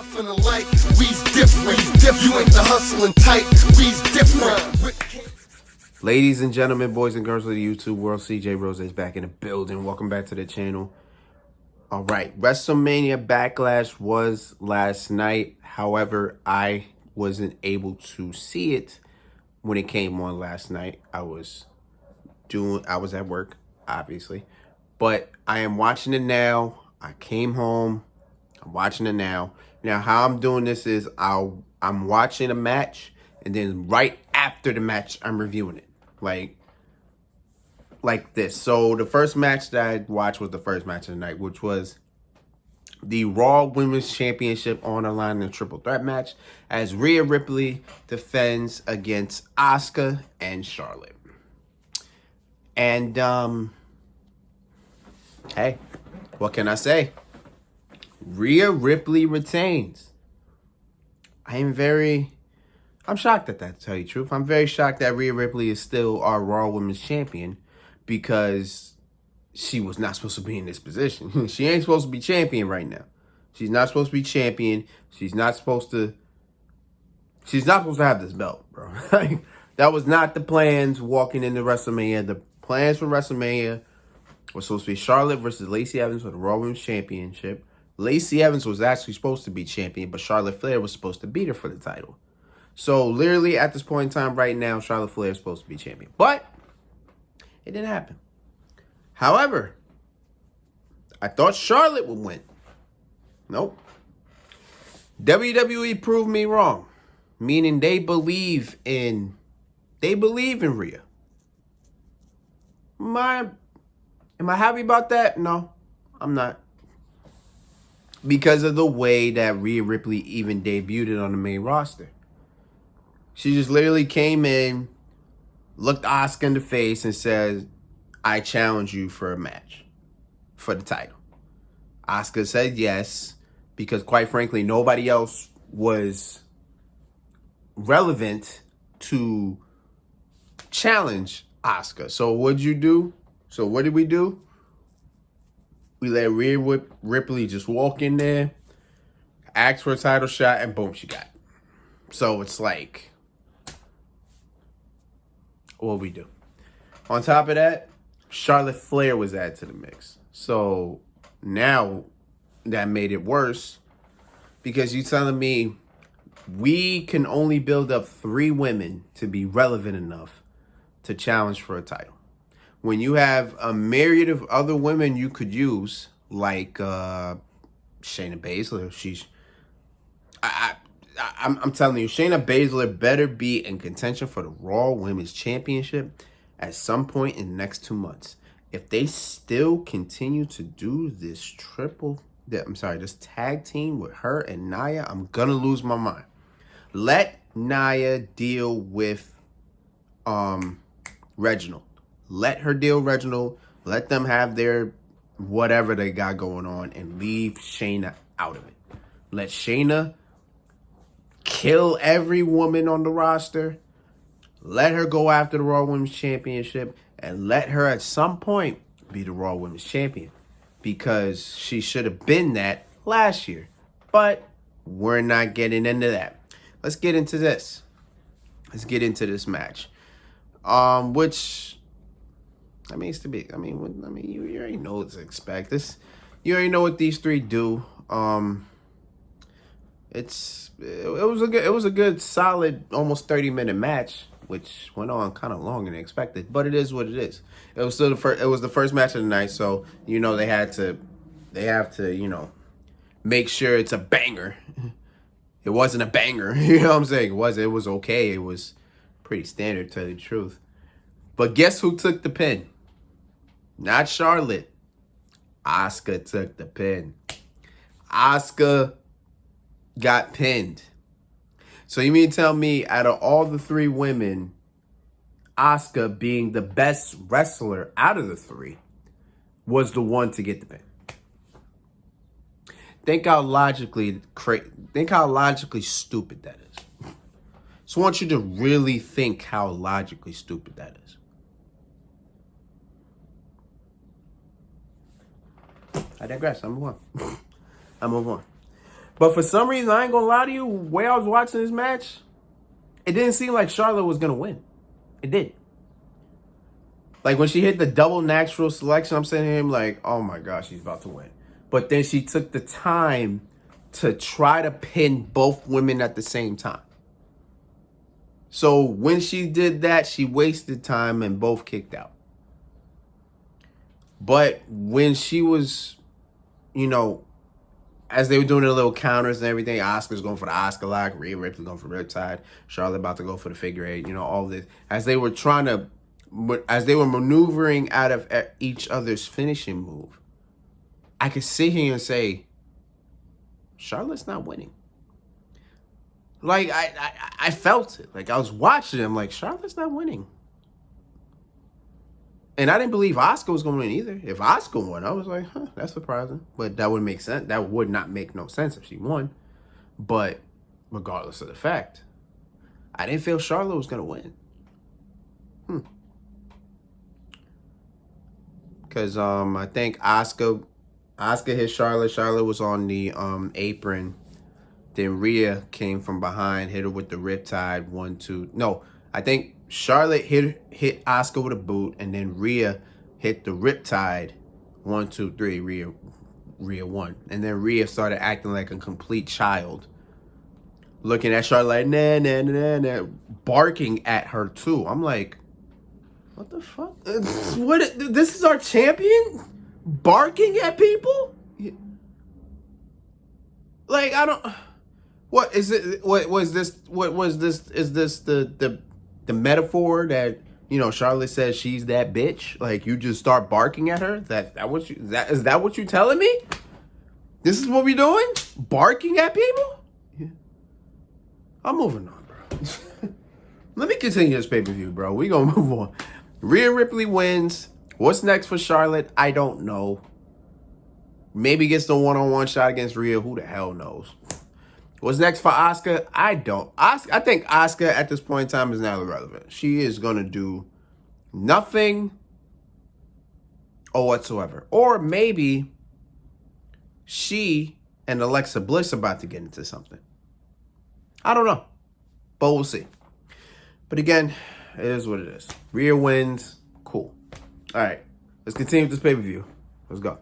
feeling like we's different. You ain't the hustling type, we's different. Ladies and gentlemen, boys and girls of the YouTube world, CJ Rose is back in the building. Welcome back to the channel. All right, WrestleMania Backlash was last night. However, I wasn't able to see it when it came on last night. I was at work, obviously. But I am watching it now. I came home. I'm watching it now. Now, how I'm doing this is I'm watching a match, and then right after the match, I'm reviewing it. Like this. So the first match that I watched was the first match of the night, which was the Raw Women's Championship on the line in a triple threat match as Rhea Ripley defends against Asuka and Charlotte. And hey, what can I say? Rhea Ripley retains. I'm shocked at that, to tell you the truth. I'm very shocked that Rhea Ripley is still our Raw Women's Champion because she was not supposed to be in this position. She ain't supposed to be champion right now. She's not supposed to be champion. She's not supposed to have this belt, bro. That was not the plans walking into WrestleMania. The plans for WrestleMania were supposed to be Charlotte versus Lacey Evans for the Raw Women's Championship. Lacey Evans was actually supposed to be champion, but Charlotte Flair was supposed to beat her for the title. So, literally, at this point in time right now, Charlotte Flair is supposed to be champion. But it didn't happen. However, I thought Charlotte would win. Nope. WWE proved me wrong. Meaning they believe in Rhea. Am I happy about that? No, I'm not. Because of the way that Rhea Ripley even debuted on the main roster. She just literally came in, looked Asuka in the face and said, I challenge you for a match for the title. Asuka said yes, because quite frankly, nobody else was relevant to challenge Asuka. So what'd you do? So what did we do? We let Rhea Ripley just walk in there, ask for a title shot, and boom, she got it. So it's like, what we do? On top of that, Charlotte Flair was added to the mix. So now that made it worse because you're telling me we can only build up 3 women to be relevant enough to challenge for a title. When you have a myriad of other women you could use, like Shayna Baszler, I'm telling you, Shayna Baszler better be in contention for the Raw Women's Championship at some point in the next 2 months. If they still continue to do this this tag team with her and Nia, I'm gonna lose my mind. Let Nia deal with Reginald. Let her deal with Reginald. Let them have their whatever they got going on and leave Shayna out of it. Let Shayna kill every woman on the roster. Let her go after the Raw Women's Championship and let her at some point be the Raw Women's Champion because she should have been that last year. But we're not getting into that. Let's get into this. Let's get into this match. Which I mean, you already know what to expect. You already know what these 3 do. It was a good solid almost 30-minute match, which went on kind of longer than expected, but it is what it is. It was still the first match of the night, so you know they have to make sure it's a banger. It wasn't a banger, you know what I'm saying? It was okay. It was pretty standard, to tell you the truth. But guess who took the pin? Not Charlotte. Asuka took the pin. Asuka got pinned. So you mean to tell me out of all the 3 women, Asuka being the best wrestler out of the 3 was the one to get the pin? Think how logically stupid that is. So I want you to really think how logically stupid that is. I digress. I move on. But for some reason, I ain't gonna lie to you, the way I was watching this match, it didn't seem like Charlotte was gonna win. It did. Like when she hit the double natural selection, I'm saying to him like, oh my gosh, she's about to win. But then she took the time to try to pin both women at the same time. So when she did that, she wasted time and both kicked out. But when she was, you know, as they were doing their little counters and everything, Asuka's going for the Asuka lock, Rhea Ripley going for the Riptide, Charlotte about to go for the figure eight, you know, all this. As they were maneuvering out of each other's finishing move, I could sit here and say, Charlotte's not winning. Like, I felt it. Like, I was watching it. I'm like, Charlotte's not winning. And I didn't believe Asuka was going to win either. If Asuka won, I was like, huh, that's surprising. But that wouldn't make sense. That would not make no sense if she won. But regardless of the fact, I didn't feel Charlotte was going to win. Because I think Asuka hit Charlotte. Charlotte was on the apron. Then Rhea came from behind, hit her with the Riptide. 1, 2. No, I think Charlotte hit Asuka with a boot, and then Rhea hit the Riptide. 1, 2, 3. Rhea won. And then Rhea started acting like a complete child. Looking at Charlotte like, nah, nah, nah, nah, barking at her too. I'm like, what the fuck? What? This is our champion? Barking at people? Like, I don't... What is it? What was this? What was this? Is this the metaphor that, you know, Charlotte says she's that bitch? Like, you just start barking at her? Is that what you telling me? This is what we doing? Barking at people? Yeah. I'm moving on, bro. Let me continue this pay-per-view, bro. We gonna move on. Rhea Ripley wins. What's next for Charlotte? I don't know. Maybe gets the one-on-one shot against Rhea. Who the hell knows? What's next for Asuka? I don't. I think Asuka at this point in time is now irrelevant. She is going to do nothing or whatsoever. Or maybe she and Alexa Bliss are about to get into something. I don't know. But we'll see. But again, it is what it is. Rhea wins. Cool. All right. Let's continue with this pay-per-view. Let's go.